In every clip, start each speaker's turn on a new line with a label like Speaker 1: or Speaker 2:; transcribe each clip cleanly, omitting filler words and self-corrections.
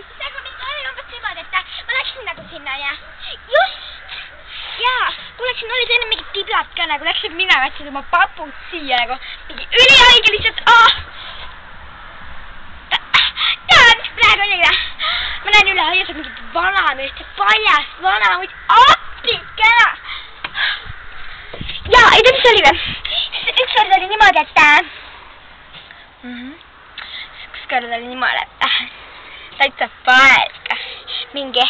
Speaker 1: Sitä kun nyt oli onpas semmoinen, että mä läksin sinne ja just! Jaa, kuuleeko ne oli enemmänkin tiplatkana, kun läksin minä vetsin mun paput siihen, kun piti yliaikeliset Tää on nyt pläköniä! Mä näin ylä ajassa minkin vanaamista, se pajas vanaamista, appikana! Jaa, ei tässä oli yksi kerta oli niimoodi, että yksi kerta oli niimoodi, että laittaa paikka, minkä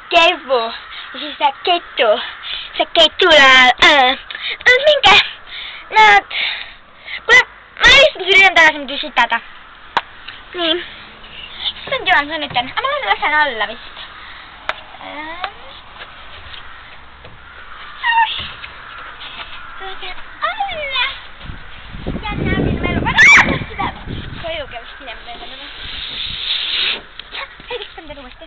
Speaker 1: kevu, ja siis se kettu, minkä, kuule, mä istun syrjän tällaisen kysyt tätä. Niin. Sitten Johan sanoi, että mä laitan sen alla vist. Tuotan alla. Jännää, mitä meillä on sitä kojukelskinen meillä. Heitikö mitä tuosta?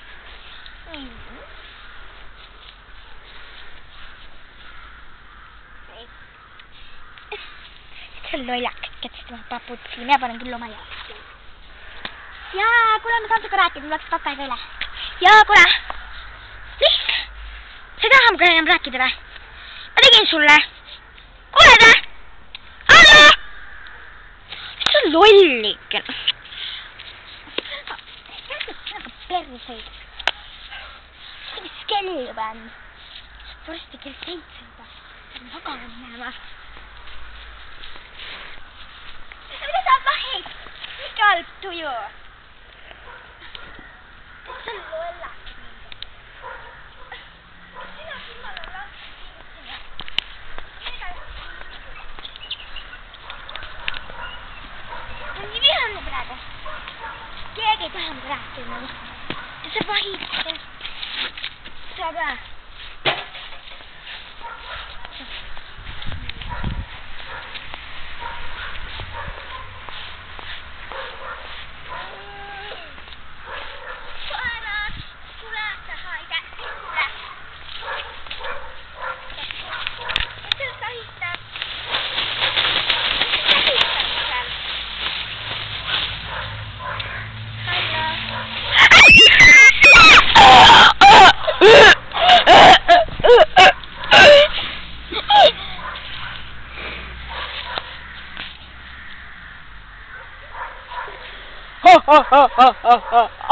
Speaker 1: Se on loilakket, sitten mä paput siinä ja panen kyllä lomajalkkiin. Jaa, kuule mä saanko rääkkiä, mulla onko pappa vielä? Joo, kuule. Liska. Se tähän mukaan enää rääkkiä vai? Mä tekin sulle. Kuule tää. Alo! Se on loillikken. Aika perseitä. Se on skelivän. Se on kyllä seitsemältä. Se on vakavan nämä. Mitä sä oot vahin? Mikä on tujoo? Se on loilakki. Sinä silloin on lakki. No niin ihan ne praata. Keegi tähän praattiin. Se vahittaa. Saadaan.
Speaker 2: Ha ha ha ha ha ha.